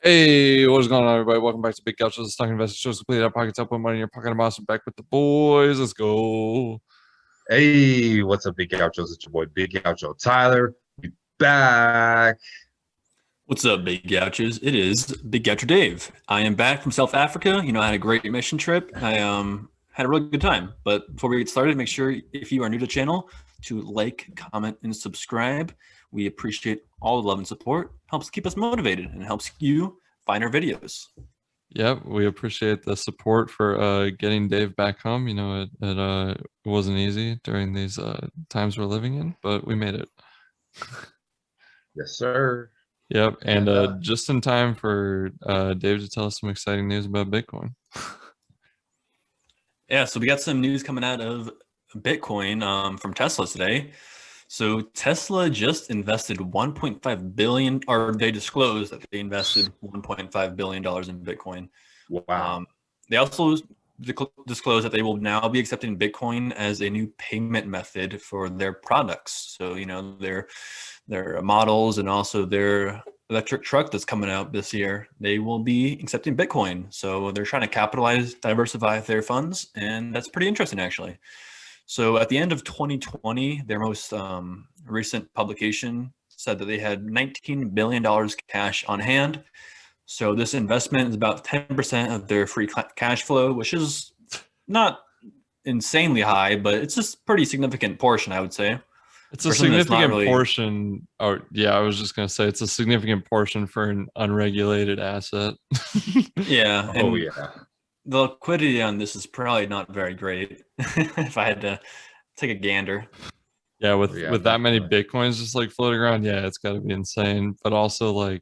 Hey, what is going on, everybody? Welcome back to Big Gauchos, the Stock Investor Shows. Complete our pockets up, put money in your pocket, and boss. Back with the boys. Let's go. Hey, what's up, Big Gauchos? It's your boy, Big Gaucho Tyler. We back. What's up, Big Gouches? It is Big Goucher Dave. I am back from South Africa. I had a great mission trip. I had a really good time. But before we get started, make sure if you are new to the channel to like, comment, and subscribe. We appreciate all the love and support. Helps keep us motivated and helps you find our videos. Yep, we appreciate the support for getting Dave back home. It wasn't easy during these times we're living in, but we made it. Yes, sir. Yep, and just in time for Dave to tell us some exciting news about Bitcoin. Yeah, so we got some news coming out of Bitcoin from Tesla today. So Tesla just invested 1.5 billion, or they disclosed that they invested 1.5 billion dollars in Bitcoin. Wow. They also disclosed that they will now be accepting Bitcoin as a new payment method for their products. So their models and also their electric truck that's coming out this year, they will be accepting Bitcoin. So they're trying to capitalize, diversify their funds, and that's pretty interesting actually. So at the end of 2020, their most recent publication said that they had $19 billion cash on hand. So this investment is about 10% of their free cash flow, which is not insanely high, but it's just a pretty significant portion, I would say. It's a significant portion. Oh, yeah, I was just going to say it's a significant portion for an unregulated asset. Yeah. Oh, yeah. The liquidity on this is probably not very great if I had to take a gander. Yeah, with that many Bitcoins just like floating around, yeah, it's got to be insane. But also, like,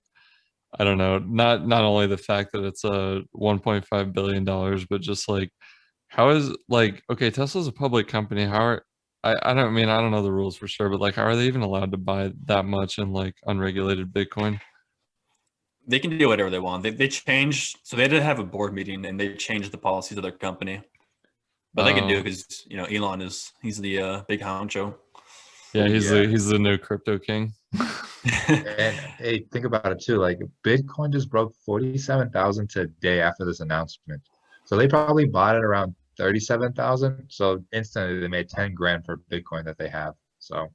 I don't know, not only the fact that it's a $1.5 billion, but just like, how is, like, okay, Tesla's a public company. How are, I don't know the rules for sure, but like, how are they even allowed to buy that much in like unregulated Bitcoin? They can do whatever they want. They changed, so they did have a board meeting and they changed the policies of their company. But they can do it because Elon he's the big honcho. Yeah, he's the new crypto king. And hey, think about it too. Like Bitcoin just broke 47,000 today after this announcement. So they probably bought it around 37,000. So instantly they made 10 grand per Bitcoin that they have. So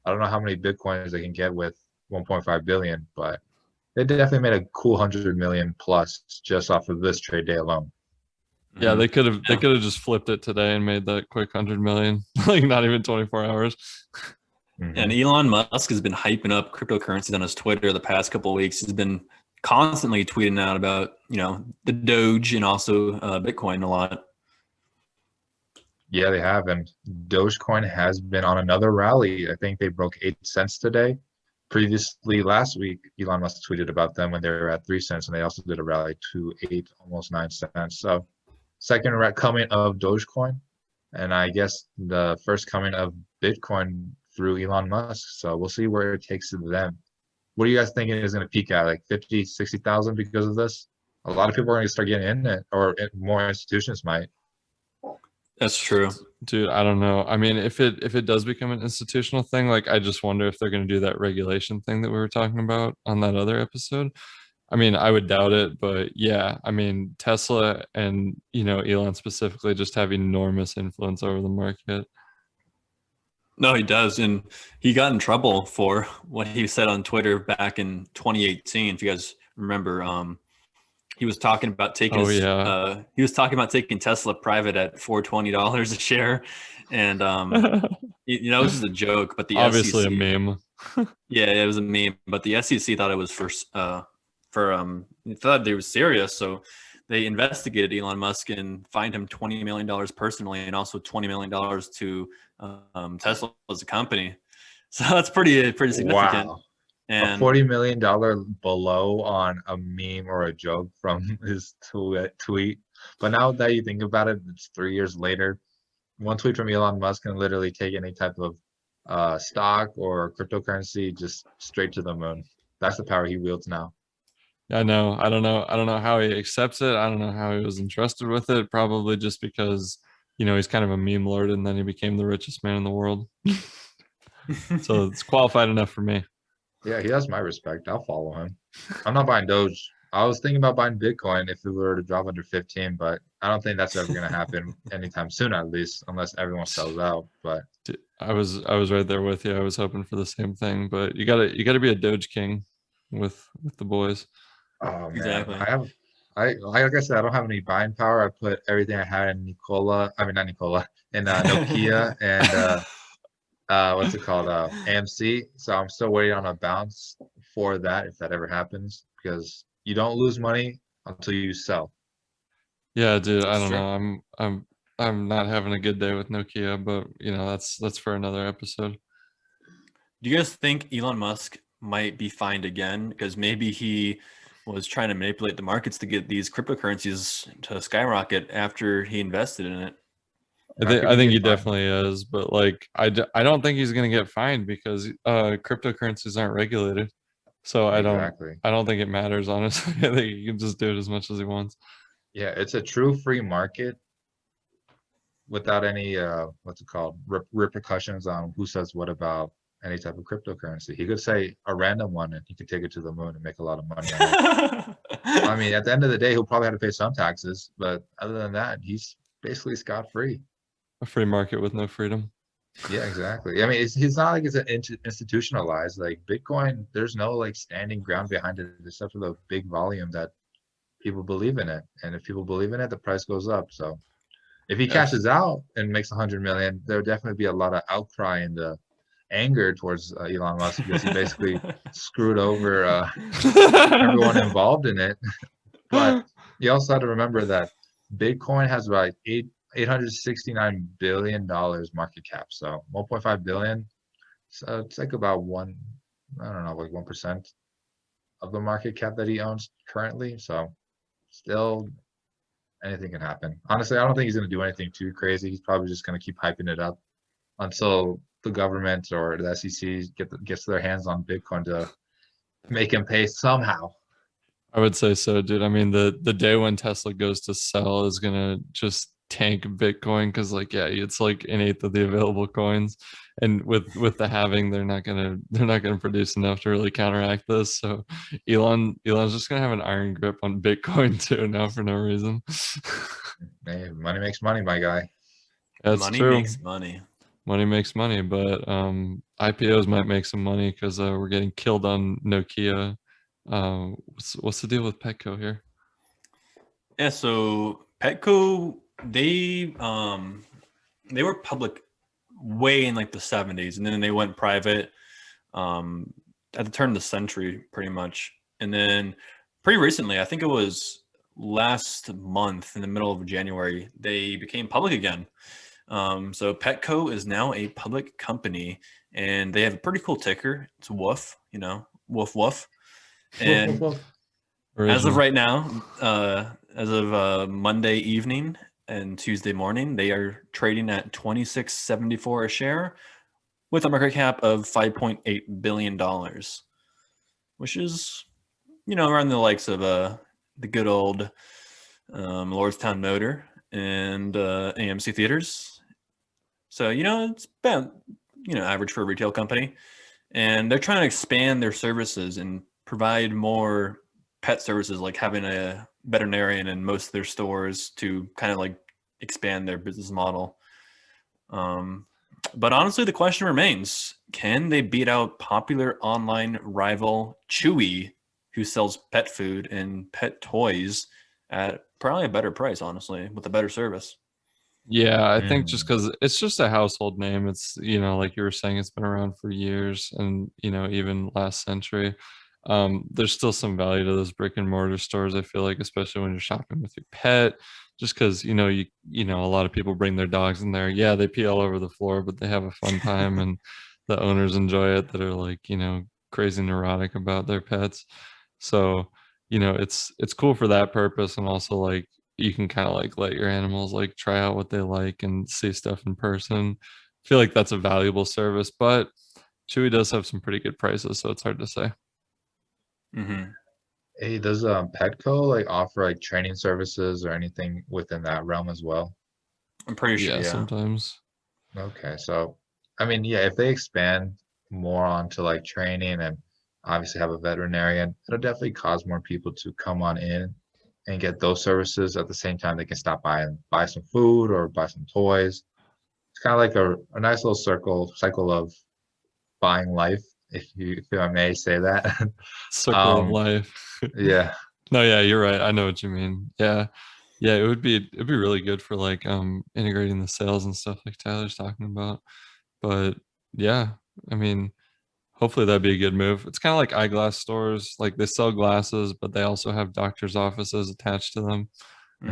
I don't know how many Bitcoins they can get with 1.5 billion, but they definitely made a cool 100 million plus just off of this trade day alone. Yeah, they could have just flipped it today and made that quick 100 million, like not even 24 hours. And Elon Musk has been hyping up cryptocurrencies on his Twitter the past couple of weeks. He's been constantly tweeting out about the Doge and also Bitcoin a lot. Yeah, they have, and Dogecoin has been on another rally. I think they broke 8 cents today. Previously, last week, Elon Musk tweeted about them when they were at 3 cents, and they also did a rally to 8, almost 9 cents. So, second coming of Dogecoin, and I guess the first coming of Bitcoin through Elon Musk. So we'll see where it takes them. What are you guys thinking is going to peak at, like 50, 60,000 because of this? A lot of people are going to start getting in it, or more institutions might. That's true, dude. I don't know. I mean, if it does become an institutional thing, like I just wonder if they're going to do that regulation thing that we were talking about on that other episode. I mean, I would doubt it, but yeah, I mean, Tesla and Elon specifically just have enormous influence over the market. No, he does, and he got in trouble for what he said on Twitter back in 2018. If you guys remember, he was talking about taking he was talking about taking Tesla private at $420 a share, and it was just a joke. But the obviously SEC, a meme. Yeah, it was a meme. But the SEC thought it was thought they were serious, so they investigated Elon Musk and fined him $20 million personally, and also $20 million to Tesla as a company. So that's pretty significant. Wow. And a $40 million below on a meme or a joke from his tweet. But now that you think about it, it's 3 years later. One tweet from Elon Musk can literally take any type of stock or cryptocurrency just straight to the moon. That's the power he wields now. I know. I don't know how he accepts it. I don't know how he was entrusted with it. Probably just because, he's kind of a meme lord, and then he became the richest man in the world. So it's qualified enough for me. Yeah, he has my respect. I'll follow him. I'm not buying Doge. I was thinking about buying Bitcoin if it were to drop under 15, but I don't think that's ever going to happen anytime soon, at least, unless everyone sells out. But I was right there with you. I was hoping for the same thing, but you gotta be a Doge King with the boys. oh man, Exactly. like I said, I don't have any buying power. I put everything I had in Nikola. I mean, not Nikola, in Nokia and what's it called? AMC. So I'm still waiting on a bounce for that if that ever happens, because you don't lose money until you sell. Yeah, dude, I That's don't true. know. I'm not having a good day with Nokia, but that's for another episode. Do you guys think Elon Musk might be fined again because maybe he was trying to manipulate the markets to get these cryptocurrencies to skyrocket after he invested in it? I How think could I he think get he fined? definitely is, but like I don't think he's gonna get fined because cryptocurrencies aren't regulated. So Exactly. I don't think it matters, honestly. I think he can just do it as much as he wants. Yeah, it's a true free market without any what's it called, repercussions on who says what about any type of cryptocurrency. He could say a random one and he could take it to the moon and make a lot of money on it. I mean, at the end of the day, he'll probably have to pay some taxes, but other than that, he's basically scot-free. A free market with no freedom. Yeah, exactly. I mean, it's not like it's an institutionalized like Bitcoin. There's no like standing ground behind it except for the big volume that people believe in it, and if people believe in it, the price goes up. So if he Yes. cashes out and makes 100 million, there would definitely be a lot of outcry and anger towards Elon Musk because he basically screwed over everyone involved in it. But you also have to remember that Bitcoin has about $869 billion market cap. So 1.5 billion. So it's like about I don't know, like 1% of the market cap that he owns currently. So still anything can happen. Honestly, I don't think he's going to do anything too crazy. He's probably just going to keep hyping it up until the government or the SEC gets their hands on Bitcoin to make him pay somehow. I would say so, dude. I mean, the day when Tesla goes to sell is gonna just tank Bitcoin because, like, yeah, it's like an eighth of the available coins, and with the halving, they're not gonna produce enough to really counteract this. So, Elon's just gonna have an iron grip on Bitcoin too now for no reason. Hey, money makes money, my guy. That's Money true. makes money. Money makes money, but IPOs might make some money because we're getting killed on Nokia. What's the deal with Petco here? Yeah, so Petco, they were public way in like the 70s, and then they went private at the turn of the century pretty much. And then pretty recently, I think it was last month in the middle of January, they became public again. So Petco is now a public company, and they have a pretty cool ticker. It's Woof, Woof Woof. And as of Original. right now, as of Monday evening and Tuesday morning, they are trading at $26.74 a share with a market cap of $5.8 billion, which is, around the likes of the good old Lordstown Motor and AMC Theaters. So, it's about, average for a retail company. And they're trying to expand their services and provide more pet services, like having a veterinarian in most of their stores to kind of like expand their business model. But honestly, the question remains, can they beat out popular online rival Chewy, who sells pet food and pet toys at probably a better price, honestly, with a better service? Yeah, I think just Mm. because it's just a household name. It's, like you were saying, it's been around for years and, even last century. There's still some value to those brick and mortar stores, I feel like, especially when you're shopping with your pet, just because, a lot of people bring their dogs in there. Yeah, they pee all over the floor, but they have a fun time and the owners enjoy it that are like, crazy neurotic about their pets. So, it's cool for that purpose, and also like you can kind of like let your animals like try out what they like and see stuff in person. I feel like that's a valuable service, but Chewy does have some pretty good prices, so it's hard to say. Mm-hmm. Hey, does Petco like offer like training services or anything within that realm as well? I'm pretty sure, Yeah, yeah. sometimes. Okay, so I mean, yeah, if they expand more onto like training and obviously have a veterinarian. It'll definitely cause more people to come on in and get those services at the same time they can stop by and buy some food or buy some toys. It's kind of like a nice little cycle of buying life, if I may say that. Circle of life. Yeah. No, yeah, you're right. I know what you mean. Yeah. Yeah, it'd be really good for like integrating the sales and stuff like Tyler's talking about. But yeah, I mean, hopefully that'd be a good move. It's kind of like eyeglass stores. Like they sell glasses, but they also have doctors' offices attached to them.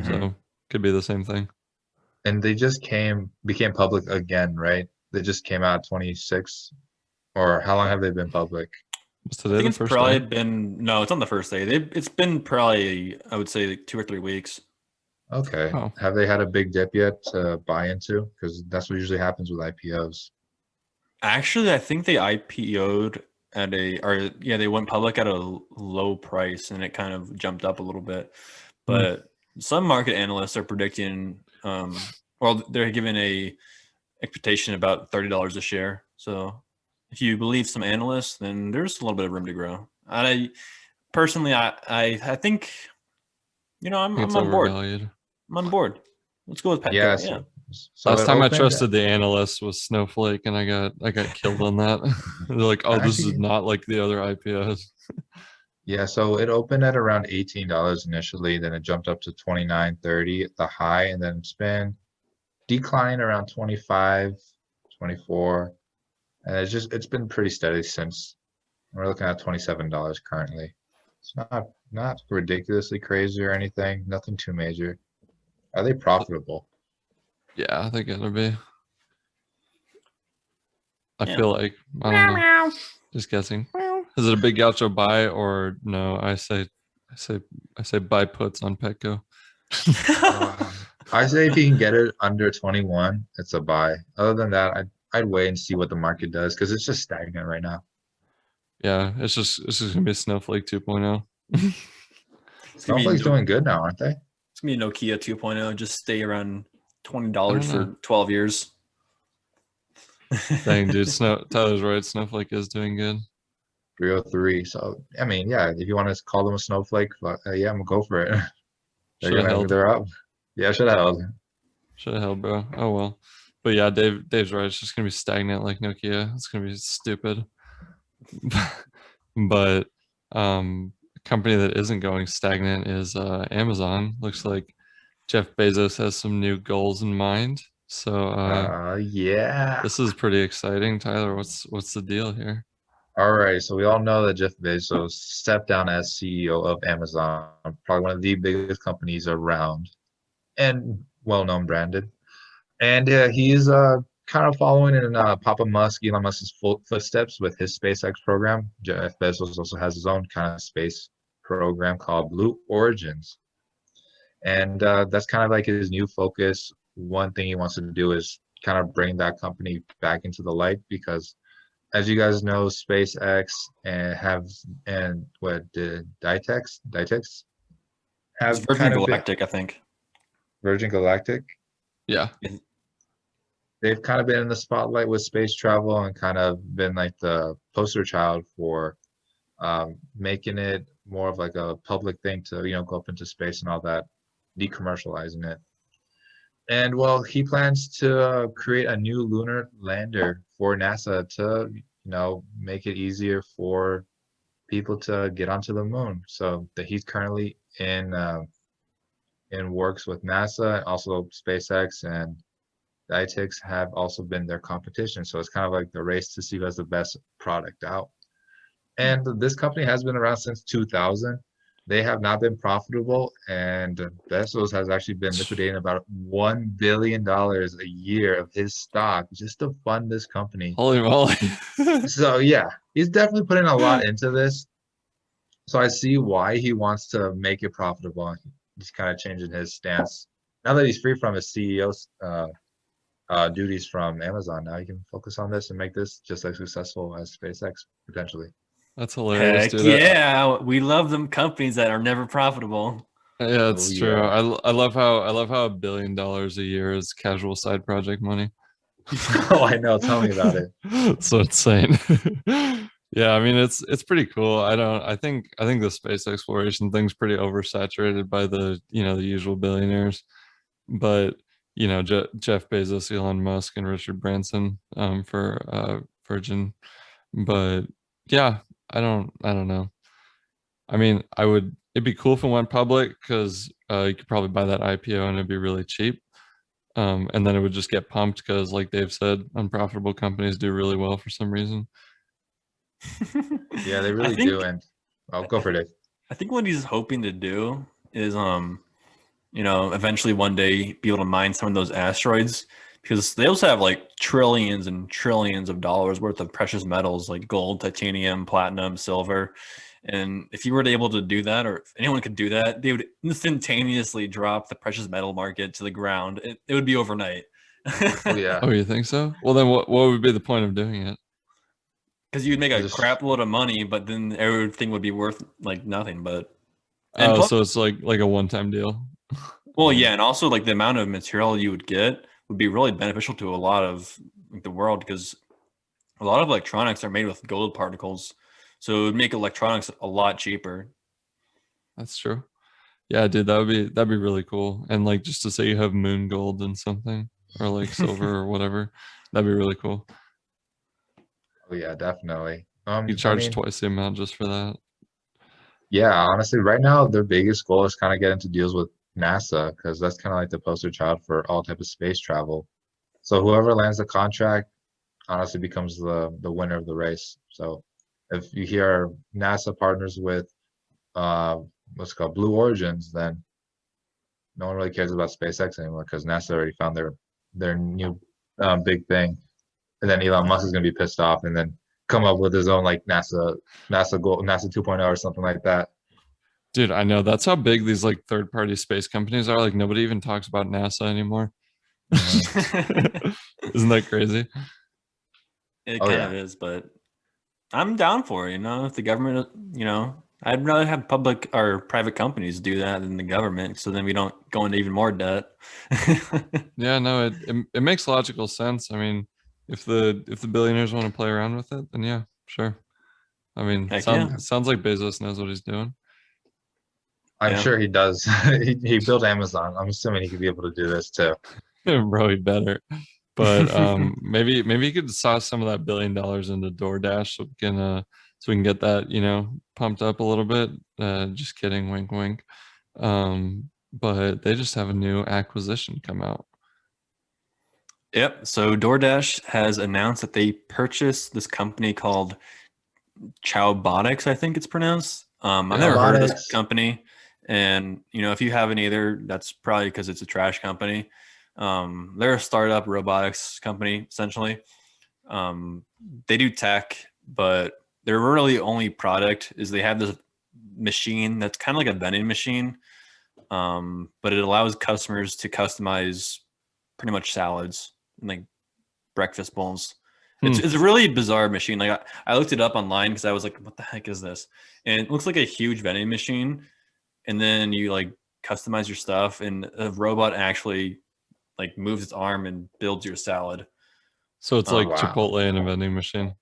So could be the same thing. And they just became public again, right? They just came out 26, or how long have they been public? Was I today think the it's first probably day? been it's on the first day. It's been probably, I would say, like 2 or 3 weeks. Okay. Oh. Have they had a big dip yet to buy into? Because that's what usually happens with IPOs. Actually, I think they IPO'd they went public at a low price and it kind of jumped up a little bit. But some market analysts are predicting, they're giving a expectation about $30 a share. So if you believe some analysts, then there's a little bit of room to grow. I personally, I think, I'm It's on board. overvalued. I'm on board. Let's go with Petco. Yeah. Yeah. So Last it time I opened- trusted the analyst was Snowflake, and I got killed on that. They're like, "Oh, this is Actually- not like the other IPOs." Yeah, so it opened at around $18 initially, then it jumped up to 29.30 at the high, and then it's been declining around 25, 24, and it's been pretty steady since. We're looking at $27 currently. It's not ridiculously crazy or anything, nothing too major. Are they profitable? Yeah, I think it'll be. I Yeah. feel like I don't know. Just guessing. Is it a big gaucho buy or no? I say buy puts on Petco. I say if you can get it under 21, it's a buy. Other than that, I'd wait and see what the market does because it's just stagnant right now. Yeah, it's just gonna be Snowflake 2.0. Snowflake's doing good now, aren't they? It's gonna be Nokia 2.0. Just stay around $20 I don't for know. 12 years. Dang, dude, Tyler's right. Snowflake is doing good. 303. So I mean, yeah, if you want to call them a snowflake, yeah, I'm gonna go for it. They're up. Yeah, should have held. Should have held, bro. Oh well. But yeah, Dave's right. It's just gonna be stagnant like Nokia. It's gonna be stupid. But a company that isn't going stagnant is Amazon. Looks like Jeff Bezos has some new goals in mind. So Yeah. this is pretty exciting. Tyler, what's the deal here? All right, so we all know that Jeff Bezos stepped down as CEO of Amazon, probably one of the biggest companies around and well-known branded. And he's kind of following in Papa Musk, Elon Musk's footsteps with his SpaceX program. Jeff Bezos also has his own kind of space program called Blue Origins. And that's kind of like his new focus. One thing he wants to do is kind of bring that company back into the light because, as you guys know, SpaceX and what did Dytex have It's Virgin Galactic, I think. Virgin Galactic. Yeah. They've kind of been in the spotlight with space travel and kind of been like the poster child for making it more of like a public thing to, go up into space and all that, decommercializing it. And well, he plans to create a new lunar lander for NASA to, make it easier for people to get onto the moon. So that he's currently in works with NASA, also SpaceX and Dytex have also been their competition. So it's kind of like the race to see who has the best product out. And this company has been around since 2000. They have not been profitable, and Bezos has actually been liquidating about $1 billion a year of his stock just to fund this company. Holy moly. So yeah, he's definitely putting a lot into this. So I see why he wants to make it profitable. He's kind of changing his stance. Now that he's free from his CEO's duties from Amazon, now he can focus on this and make this just as successful as SpaceX potentially. That's hilarious, Heck dude. yeah, we love them companies that are never profitable. Yeah, it's true. Yeah. I love how $1 billion a year is casual side project money. Oh, I know. Tell me about it. So insane. Yeah, I mean it's pretty cool. I think the space exploration thing's pretty oversaturated by the, the usual billionaires. But, Jeff Bezos, Elon Musk, and Richard Branson for Virgin. But yeah, I don't know. I mean, it'd be cool if it went public because you could probably buy that IPO and it'd be really cheap. And then it would just get pumped because, like Dave said, unprofitable companies do really well for some reason. Yeah, they I really do. think And I'll go for it. I think what he's hoping to do is eventually one day be able to mine some of those asteroids because they also have like trillions and trillions of dollars worth of precious metals like gold, titanium, platinum, silver. And if you were to able to do that, or if anyone could do that, they would instantaneously drop the precious metal market to the ground. It would be overnight. Oh yeah, Oh, you think so? Well, then what would be the point of doing it? Because you'd make a just crap load of money, but then everything would be worth like nothing. But and Oh, plus, so it's like a one-time deal. well, yeah, and also like the amount of material you would get would be really beneficial to a lot of like, the world because a lot of electronics are made with gold particles, so it would make electronics a lot cheaper. That's true. Yeah, dude, that'd be really cool. And like just to say you have moon gold and something, or like silver or whatever, that'd be really cool. oh yeah, definitely. You I charge mean, twice the amount just for that. yeah, honestly, right now their biggest goal is kind of get into deals with NASA because that's kind of like the poster child for all type of space travel. So whoever lands the contract honestly becomes the winner of the race. So if you hear NASA partners with uh what's it called Blue Origins, then no one really cares about SpaceX anymore because NASA already found their new big thing. And then Elon Musk is gonna be pissed off and then come up with his own like NASA goal NASA 2.0 or something like that. Dude, I know that's how big these like third-party space companies are. Like nobody even talks about NASA anymore. Mhm. Isn't that crazy? It Oh kind of yeah. is, but I'm down for it. If the government, I'd rather have public or private companies do that than the government, so then we don't go into even more debt. Yeah, no, it makes logical sense. I mean, if the billionaires want to play around with it, then yeah, sure. I mean, Heck yeah, sounds like Bezos knows what he's doing. I'm yeah. sure he does. He built Amazon. I'm assuming he could be able to do this too. Bro, he better. But maybe you could toss some of that $1 billion into DoorDash so we can get that, pumped up a little bit. Just kidding, wink wink. But they just have a new acquisition come out. Yep. So DoorDash has announced that they purchased this company called Chowbotics, I think it's pronounced. I've Yeah. never heard of this Robotics. company, and if you haven't either, that's probably because it's a trash company. They're a startup robotics company essentially. Um, they do tech, but their really only product is they have this machine that's kind of like a vending machine, but it allows customers to customize pretty much salads and like breakfast bowls. Hmm. It's a really bizarre machine. Like I looked it up online because I was like, what the heck is this? And it looks like a huge vending machine. And then you like customize your stuff, and a robot actually like moves its arm and builds your salad. So it's Oh like Um, wow. Chipotle in a vending machine.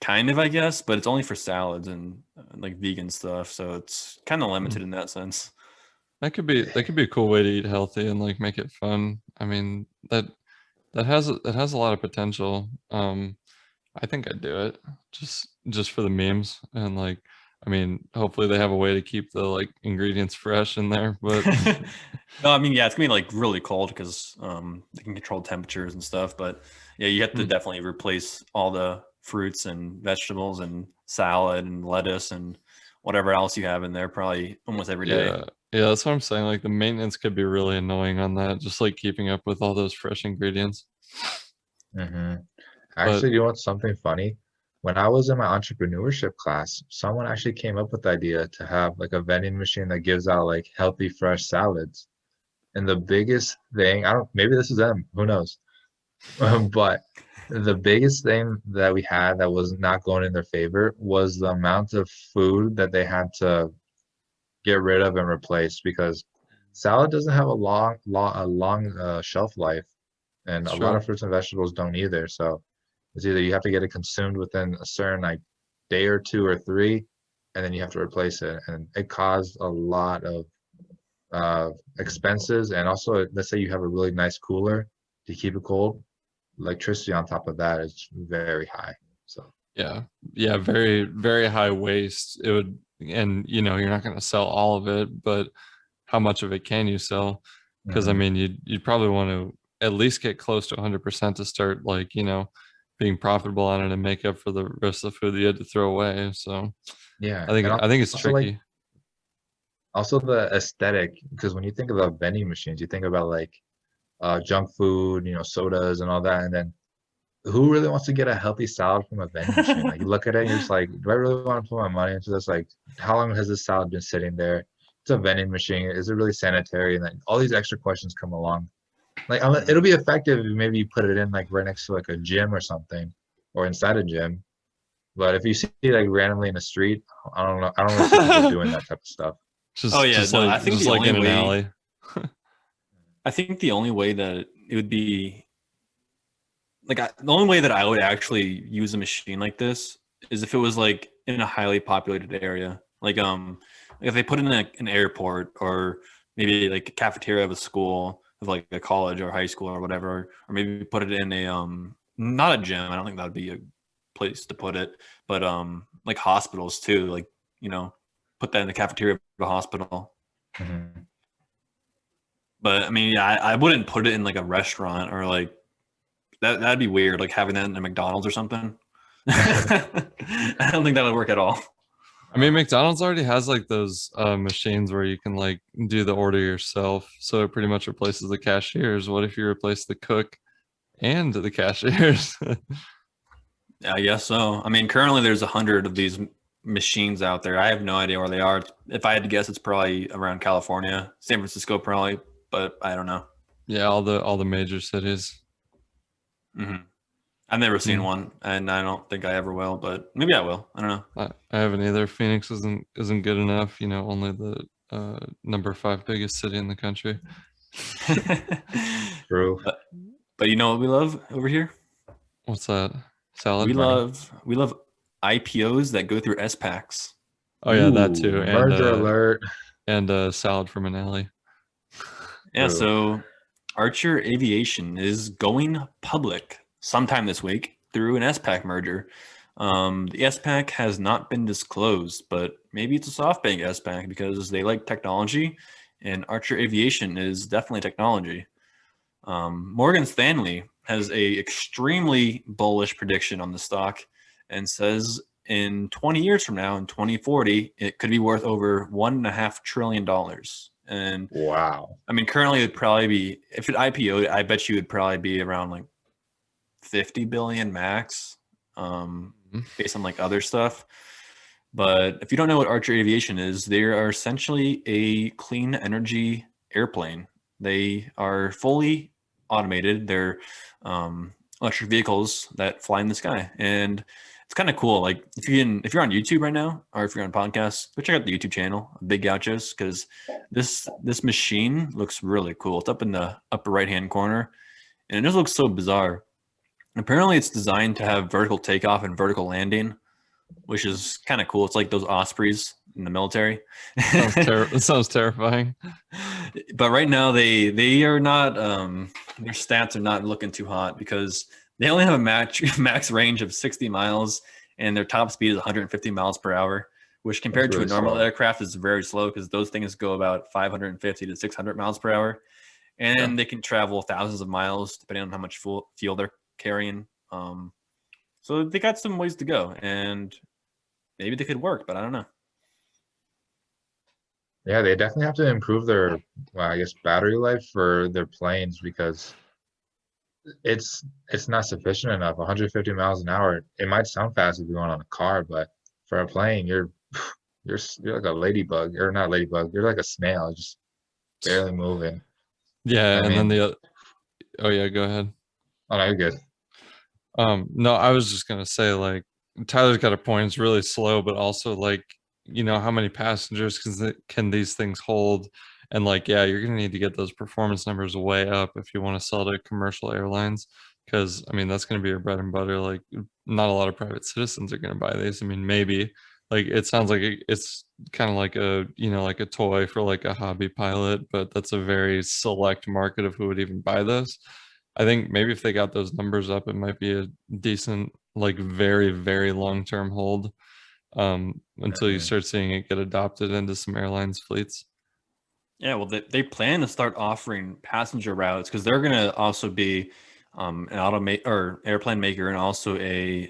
Kind of, I guess, but it's only for salads and like vegan stuff. So it's kind of Hmm. limited in that sense. That could be a cool way to eat healthy and like make it fun. I mean, that has a lot of potential. I think I'd do it just for the memes and like I mean, hopefully they have a way to keep the like ingredients fresh in there, but No, I mean, yeah, it's gonna be like really cold because they can control temperatures and stuff. But yeah, you have to hmm, definitely replace all the fruits and vegetables and salad and lettuce and whatever else you have in there probably almost every day. yeah. Yeah, that's what I'm saying. Like the maintenance could be really annoying on that, just like keeping up with all those fresh ingredients. hmm But Actually, you know what's something funny? When I was in my entrepreneurship class, someone actually came up with the idea to have like a vending machine that gives out like healthy, fresh salads. And the biggest thing, I don't, maybe this is them, who knows? But the biggest thing that we had that was not going in their favor was the amount of food that they had to get rid of and replace because salad doesn't have a long shelf life, and it's a lot true. of fruits and vegetables don't either. So It's either you have to get it consumed within a certain like day or two or three, and then you have to replace it. And it caused a lot of expenses. And also, let's say you have a really nice cooler to keep it cold, electricity on top of that is very high. So Yeah, very, very high waste. It would, and you know, you're not going to sell all of it, but how much of it can you sell? Because I mean, you'd probably want to at least get close to 100% to start, like, you know, being profitable on it and make up for the rest of the food that you had to throw away. So yeah, I think it's also tricky. also the aesthetic, because when you think about vending machines, you think about like junk food, you know, sodas and all that, and then who really wants to get a healthy salad from a vending machine? Like you look at it and you're just like, do I really want to put my money into this? Like, how long has this salad been sitting there? It's a vending machine. Is it really sanitary? And then all these extra questions come along. Like it'll be effective if maybe you put it in like right next to like a gym or something, or inside a gym. But if you see like randomly in the street, I don't know. I don't really see people doing that type of stuff. Oh yeah, just no, like I think just the like only in an way alley. I think the only way that it would be like the only way that I would actually use a machine like this is if it was like in a highly populated area, like if they put it in an airport or maybe like a cafeteria of a school of like a college or high school or whatever, or maybe put it in a not a gym. I don't think that would be a place to put it, but like hospitals too, like, you know, put that in the cafeteria of a hospital. Mhm. But I mean, yeah, I wouldn't put it in like a restaurant or like that'd be weird, like having that in a McDonald's or something. I don't think that would work at all. I mean, McDonald's already has like those machines where you can like do the order yourself. So it pretty much replaces the cashiers. What if you replace the cook and the cashiers? Yeah, I guess so. I mean, currently there's 100 of these machines out there. I have no idea where they are. If I had to guess, it's probably around California, San Francisco, probably, but I don't know. Yeah, all the major cities. Hmm. I've never seen one, and I don't think I ever will. But maybe I will. I don't know. I haven't either. Phoenix isn't good enough. You know, only the number 5 biggest city in the country. True. But you know what we love over here? What's that? Salad? We love IPOs that go through SPACs. Oh yeah, that too. Merger alert. And salad from an alley. Yeah, True. so Archer Aviation is going public sometime this week through an SPAC merger. The SPAC has not been disclosed, but maybe it's a SoftBank SPAC because they like technology, and Archer Aviation is definitely technology. Morgan Stanley has a extremely bullish prediction on the stock and says in 20 years from now, in 2040, it could be worth over $1.5 trillion. And wow, I mean, currently it'd probably be, if it IPO'd, I bet you it'd probably be around like 50 billion max, based on like other stuff. But if you don't know what Archer Aviation is, they are essentially a clean energy airplane. They are fully automated. They're electric vehicles that fly in the sky, and it's kind of cool. Like if you're on YouTube right now, or if you're on podcasts, go check out the YouTube channel, Big Gauchos, because this machine looks really cool. It's up in the upper right hand corner, and it just looks so bizarre. Apparently, it's designed to have vertical takeoff and vertical landing, which is kind of cool. It's like those Ospreys in the military. It sounds terrifying. But right now they are not their stats are not looking too hot because they only have a max range of 60 miles and their top speed is 150 miles per hour, which compared to a normal aircraft is very slow because those things go about 550 to 600 miles per hour, and they can travel thousands of miles depending on how much fuel they're carrying. So they got some ways to go, and maybe they could work, but I don't know. Yeah, they definitely have to improve their, well, I guess, battery life for their planes because it's not sufficient enough. 150 miles an hour. It might sound fast if you're going on a car, but for a plane, you're like a ladybug, or not ladybug. You're like a snail, just barely moving. Yeah, then oh yeah, go ahead. Oh no, you're good. No, I was just gonna say, like, Tyler's got a point. It's really slow, but also, like, you know, how many passengers can these things hold? And like, yeah, you're gonna need to get those performance numbers way up if you want to sell to commercial airlines, because I mean that's going to be your bread and butter. Like, not a lot of private citizens are going to buy these. I mean, maybe like it sounds like it's kind of like a like a toy for like a hobby pilot, but that's a very select market of who would even buy this. I think maybe if they got those numbers up, it might be a decent, like very, very long-term hold until you start seeing it get adopted into some airlines fleets. Yeah, well, they plan to start offering passenger routes because they're going to also be an or airplane maker and also a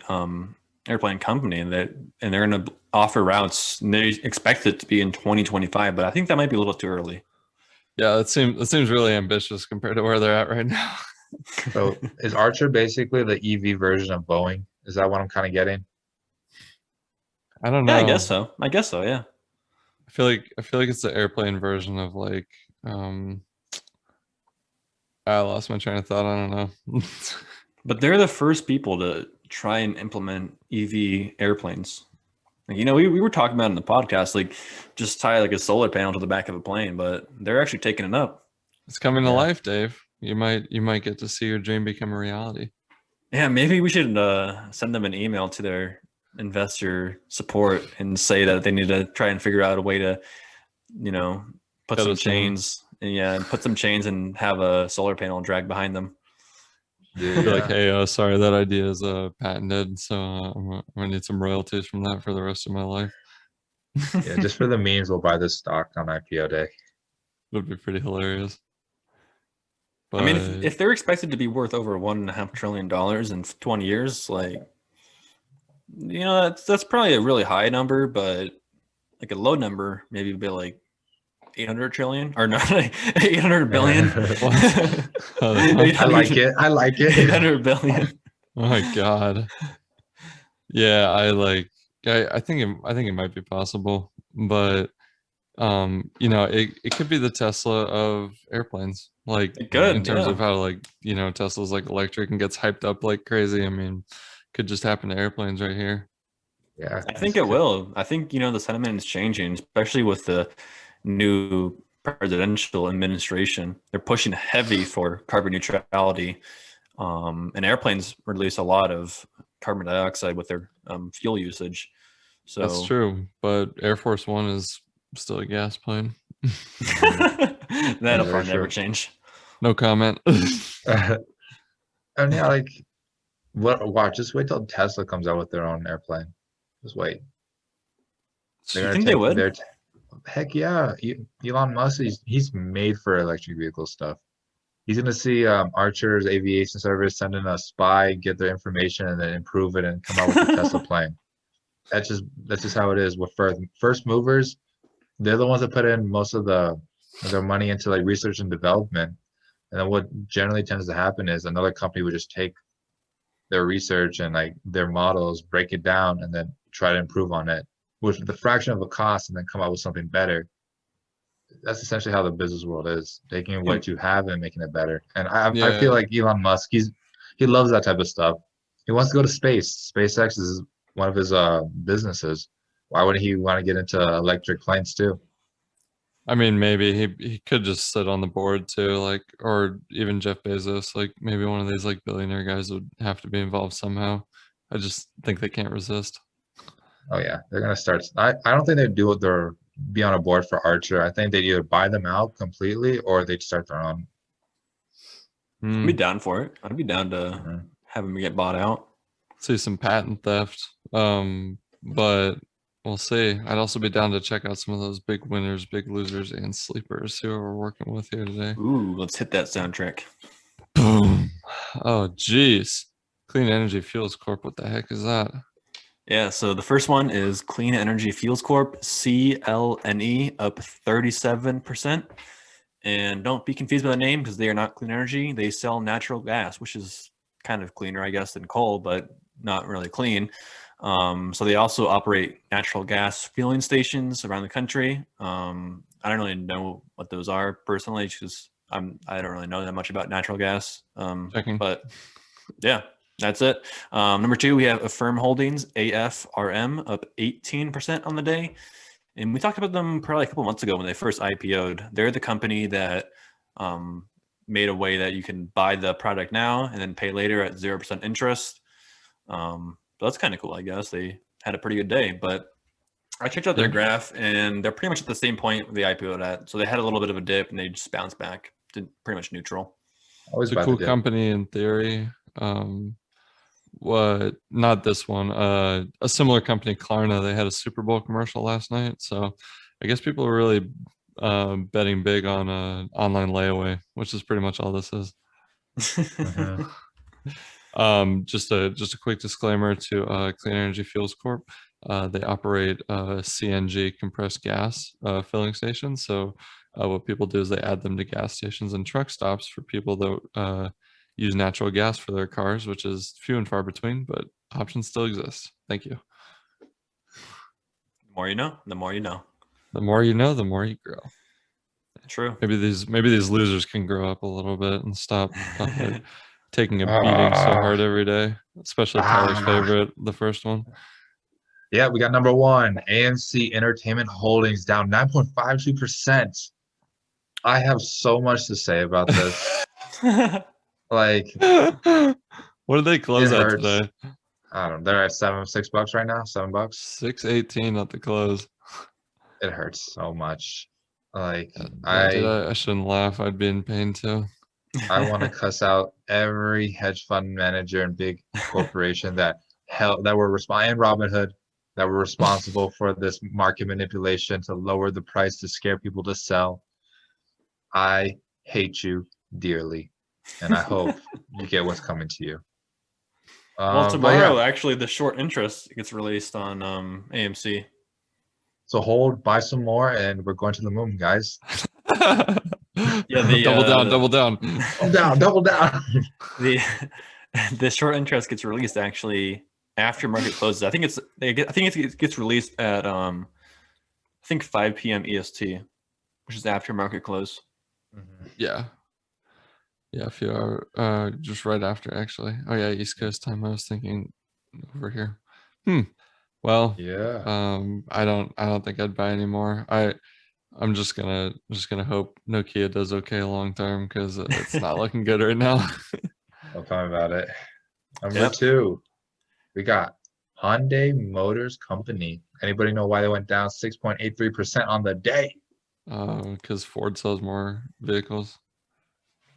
airplane company, and they're going to offer routes. And they expect it to be in 2025, but I think that might be a little too early. Yeah, it seems really ambitious compared to where they're at right now. So is Archer basically the EV version of Boeing? Is that what I'm kind of getting? I don't know. Yeah, I guess so. Yeah. I feel like it's the airplane version of like I lost my train of thought. I don't know. But they're the first people to try and implement EV airplanes. Like, we were talking about in the podcast, like just tie like a solar panel to the back of a plane, but they're actually taking it up. It's coming to life, Dave. You might get to see your dream become a reality. Yeah, maybe we should send them an email to their investor support and say that they need to try and figure out a way to, put some chains and put some chains and have a solar panel drag behind them. Yeah. Be like, hey, sorry, that idea is patented, so I'm gonna need some royalties from that for the rest of my life. Yeah, just for the memes, we'll buy this stock on IPO day. Would be pretty hilarious. But, I mean, if they're expected to be worth over $1.5 trillion in 20 years, like, that's probably a really high number, but like a low number, maybe it'd be like 800 trillion or not 800 billion. I like it. 800 billion. Oh my God. Yeah, I think it might be possible, but it could be the Tesla of airplanes, like in terms of how like Tesla's like electric and gets hyped up like crazy. I mean, could just happen to airplanes right here. Yeah, I think it will. I think the sentiment is changing, especially with the new presidential administration. They're pushing heavy for carbon neutrality, and airplanes release a lot of carbon dioxide with their fuel usage. So that's true, but Air Force One is still a gas plane. That'll probably never change. No comment. And yeah, like watch, just wait till Tesla comes out with their own airplane. Just wait. You think they would? Heck yeah. Elon Musk, he's made for electric vehicle stuff. He's gonna see Archer's aviation service send in a spy, get their information, and then improve it and come out with a Tesla plane. That's just how it is with first movers. They're the ones that put in most of their money into like research and development. And then what generally tends to happen is another company would just take their research and like their models, break it down, and then try to improve on it with the fraction of a cost, and then come out with something better. That's essentially how the business world is, taking what you have and making it better. And I feel like Elon Musk, he loves that type of stuff. He wants to go to space. SpaceX is one of his businesses. Why wouldn't he want to get into electric planes too? I mean, maybe he could just sit on the board too, like, or even Jeff Bezos, like maybe one of these like billionaire guys would have to be involved somehow. I just think they can't resist. Oh yeah, they're gonna start. I don't think they'd do it. They're be on a board for Archer. I think they'd either buy them out completely or they'd start their own. I'd be down for it. I'd be down to have them get bought out. See some patent theft, but we'll see. I'd also be down to check out some of those big winners, big losers, and sleepers who we're working with here today. Ooh, let's hit that soundtrack. Boom. Oh, geez. Clean Energy Fuels Corp. What the heck is that? Yeah, so the first one is Clean Energy Fuels Corp, CLNE, up 37%. And don't be confused by the name because they are not clean energy. They sell natural gas, which is kind of cleaner, I guess, than coal, but not really clean. So they also operate natural gas fueling stations around the country. I don't really know what those are personally because I don't really know that much about natural gas. But yeah. That's it. Number two, we have Affirm Holdings, AFRM, up 18% on the day. And we talked about them probably a couple months ago when they first IPO'd. They're the company that made a way that you can buy the product now and then pay later at 0% interest. So that's kind of cool, I guess. They had a pretty good day, but I checked out their graph and they're pretty much at the same point they IPO'd at. So they had a little bit of a dip and they just bounced back to pretty much neutral. Always It's a cool company in theory. What? Not this one. A similar company, Klarna. They had a Super Bowl commercial last night, so I guess people are really betting big on online layaway, which is pretty much all this is. Just a quick disclaimer to Clean Energy Fuels Corp. They operate CNG compressed gas filling stations. So what people do is they add them to gas stations and truck stops for people that use natural gas for their cars, which is few and far between, but options still exist. Thank you. The more you know, the more you know. The more you know, the more you grow. True. Maybe these losers can grow up a little bit and stop taking a beating so hard every day, especially Tyler's favorite, the first one. Yeah, we got number one, AMC Entertainment Holdings down 9.52%. I have so much to say about this. Like, what did they close at today? I don't know. They're at $6 right now. $7. 6.18 at the close. It hurts so much. Like, I shouldn't laugh. I'd be in pain too. I want to cuss out every hedge fund manager and big corporation that were responsible, and Robinhood, that were responsible for this market manipulation to lower the price to scare people to sell. I hate you dearly, and I hope you get what's coming to you. Well, tomorrow, actually, the short interest gets released on AMC. So buy some more, and we're going to the moon, guys. Yeah, double down. Double down. The short interest gets released actually after market closes. I think it gets released at 5 p.m. EST, which is after market close. Yeah, a few hours, just right after actually. Oh yeah, East Coast time. I was thinking over here. Well, yeah. I don't think I'd buy anymore. I'm just gonna hope Nokia does okay long term because it's not looking good right now. I'll tell me about it. Number two, we got Hyundai Motors Company. Anybody know why they went down 6.83% on the day? Because Ford sells more vehicles.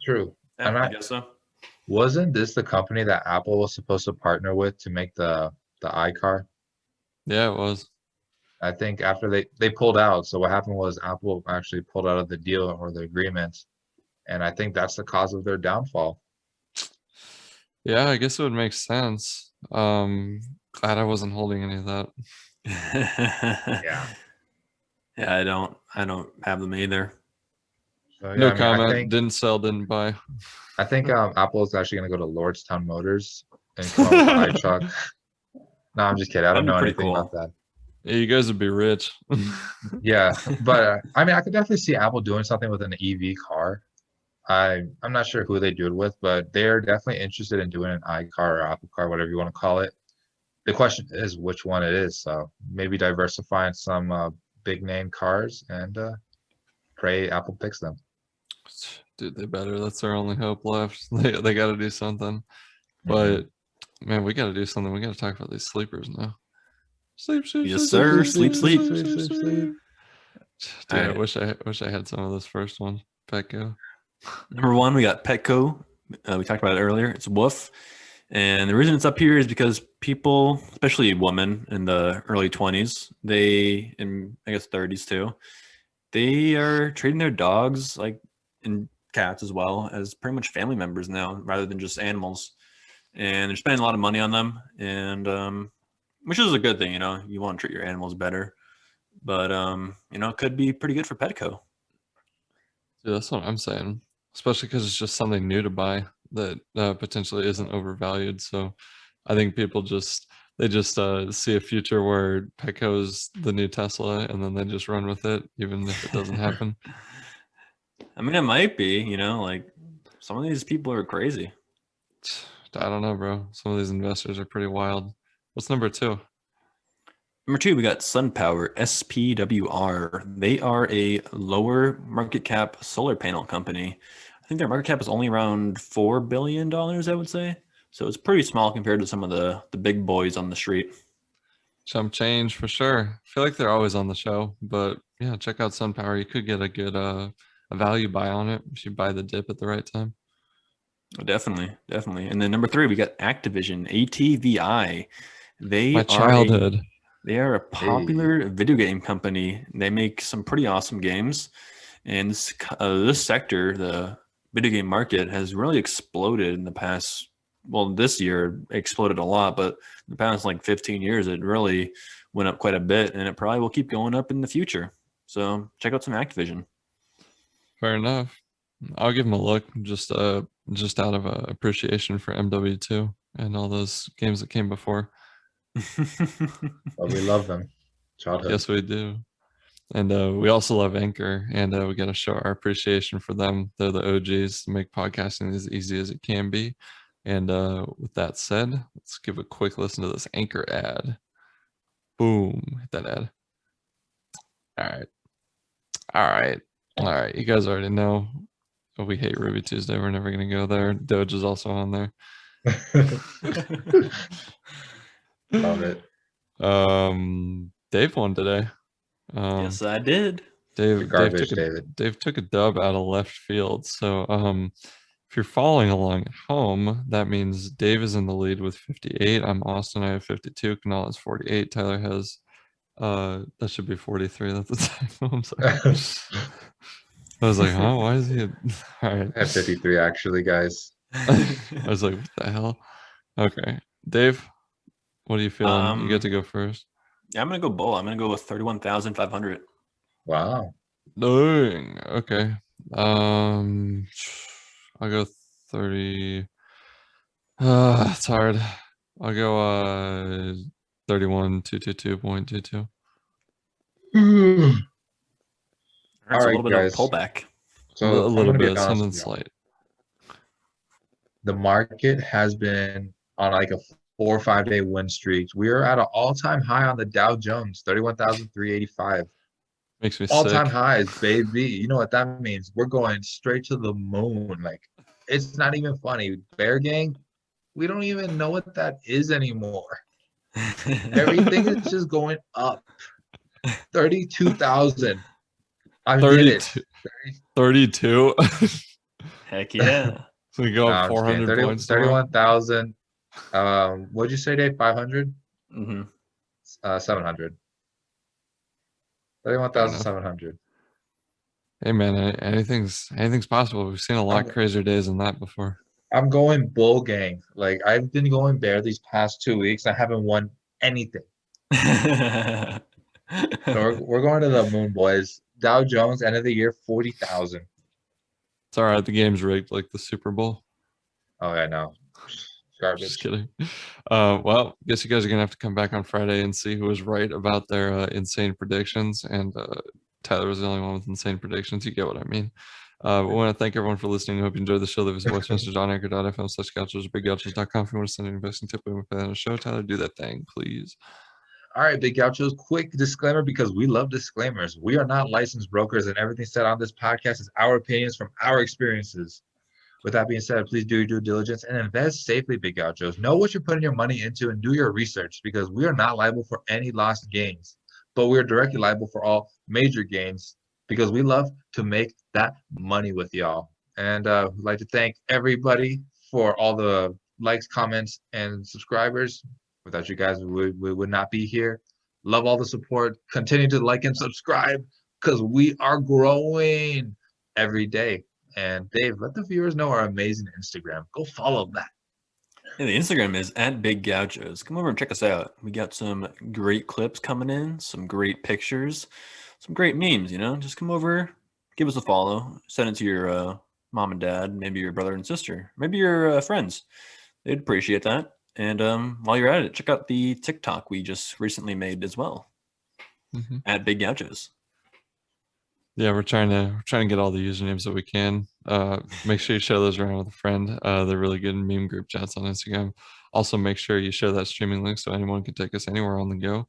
True. I guess so. Wasn't this the company that Apple was supposed to partner with to make the iCar? Yeah, it was. I think after they pulled out. So what happened was Apple actually pulled out of the deal or the agreement. And I think that's the cause of their downfall. Yeah, I guess it would make sense. Glad I wasn't holding any of that. Yeah. Yeah, I don't have them either. So, no comment. Didn't sell, didn't buy. I think Apple is actually going to go to Lordstown Motors and come up with an iTruck. No, I'm just kidding. I don't know anything about that. Yeah, you guys would be rich. Yeah, but I could definitely see Apple doing something with an EV car. I'm not sure who they do it with, but they're definitely interested in doing an iCar or Apple car, whatever you want to call it. The question is which one it is. So maybe diversifying some big name cars and pray Apple picks them. Dude, they better. That's their only hope left. They got to do something. But man, we got to do something. We got to talk about these sleepers now. Sleep. Yes, sir. Sleep. Dude, I wish I had some of this first one. Petco. Number one, we got Petco. We talked about it earlier. It's Woof. And the reason it's up here is because people, especially women in the early 20s, and I guess 30s too, they are treating their dogs and cats as well as pretty much family members now, rather than just animals. And they're spending a lot of money on them, and which is a good thing, you want to treat your animals better. But it could be pretty good for Petco. Dude, that's what I'm saying. Especially because it's just something new to buy that potentially isn't overvalued. So I think people just see a future where Petco is the new Tesla, and then they just run with it, even if it doesn't happen. I mean, it might be, some of these people are crazy. I don't know, bro. Some of these investors are pretty wild. What's number two? Number two, we got SunPower, SPWR. They are a lower market cap solar panel company. I think their market cap is only around $4 billion, I would say. So it's pretty small compared to some of the big boys on the street. Chump change for sure. I feel like they're always on the show, but yeah, check out SunPower. You could get a good a value buy on it if you buy the dip at the right time. Definitely. And then number 3, we got Activision, ATVI. My childhood. They are a popular video game company. They make some pretty awesome games. And this sector, the video game market, has really exploded in the past. Well, this year exploded a lot, but the past like 15 years, it really went up quite a bit, and it probably will keep going up in the future. So check out some Activision. Fair enough. I'll give them a look just out of appreciation for MW2 and all those games that came before. Well, we love them. Childhood. Yes, we do. And we also love Anchor, and we got to show our appreciation for them. They're the OGs to make podcasting as easy as it can be. And with that said, let's give a quick listen to this Anchor ad. Boom, hit that ad. All right. You guys already know we hate Ruby Tuesday. We're never going to go there. Doge is also on there. Love it. Dave won today. Yes, I did. Dave took a dub out of left field. So if you're following along at home, that means Dave is in the lead with 58. I'm Austin. I have 52. Kanal has 48. Tyler has that should be 43. That's the typo. I'm sorry. I was like, huh? Why is he? All right. I have 53 actually, guys. I was like, what the hell? Okay, Dave, what are you feeling? You get to go first. Yeah, I'm gonna go bull. I'm gonna go with 31,500. Wow. Dang. Okay. I'll go 30. It's hard. I'll go 31,222.22. All right, a little bit of pullback. So a little bit, something slight. The market has been on like a 4 or 5 day win streak. We are at an all-time high on the Dow Jones, 31,385. Makes me all-time sick. highs, baby. You know what that means? We're going straight to the moon. Like, it's not even funny. Bear Gang, we don't even know what that is anymore. Everything is just going up. 32,000. I did it. 32. Heck yeah. So we go up 400 points. 31,000. What'd you say, Dave? 500? 700. 31,700. Hey man, anything's possible. We've seen a lot crazier days than that before. I'm going bull gang. Like, I've been going bear these past 2 weeks. I haven't won anything. So we're going to the moon, boys. Dow Jones, end of the year, 40,000. It's all right. The game's rigged like the Super Bowl. Oh, I know. Garbage. Just kidding. Well, I guess you guys are going to have to come back on Friday and see who was right about their insane predictions. And Tyler was the only one with insane predictions. You get what I mean. We want to thank everyone for listening. I hope you enjoyed the show. Leave us a voice message on anchor.fm/gauchos or biggauchos.com if you want to send an investing tip and play on the show. Tyler, do that thing, please. All right, Big Gauchos, quick disclaimer because we love disclaimers. We are not licensed brokers, and everything said on this podcast is our opinions from our experiences. With that being said, please do your due diligence and invest safely, Big Gauchos. Know what you're putting your money into and do your research because we are not liable for any lost gains, but we are directly liable for all major gains because we love to make that money with y'all. And we'd like to thank everybody for all the likes, comments, and subscribers. Without you guys, we would not be here. Love all the support. Continue to like and subscribe because we are growing every day. And Dave, let the viewers know our amazing Instagram. Go follow that. Yeah, the Instagram is @BigGauchos. Come over and check us out. We got some great clips coming in, some great pictures, some great memes, Just come over, give us a follow, send it to your mom and dad, maybe your brother and sister, maybe your friends. They'd appreciate that. And while you're at it, check out the TikTok we just recently made as well. @BigGauchos. Yeah, we're trying to get all the usernames that we can. Make sure you share those around with a friend. They're really good meme group chats on Instagram. Also, make sure you share that streaming link so anyone can take us anywhere on the go.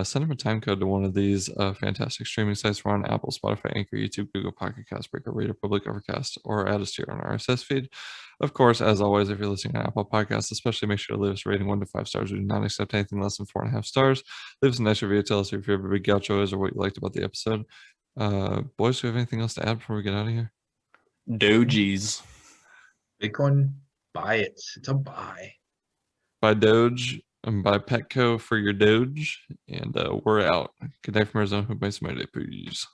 Send them a time code to one of these fantastic streaming sites. We're on Apple, Spotify, Anchor, YouTube, Google, Pocket Cast, Breaker, Radio Public, Overcast, or add us to your own RSS feed. Of course, as always, if you're listening on Apple Podcasts, especially make sure to leave us a rating 1 to 5 stars. We do not accept anything less than 4.5 stars. Leave us a nice review. Tell us who your favorite big gaucho is or what you liked about the episode. Boys, do you have anything else to add before we get out of here? Doges. Bitcoin, buy it. It's a buy. Buy Doge and buy Petco for your Doge. And we're out. Good night from Arizona. Who buys my day, please?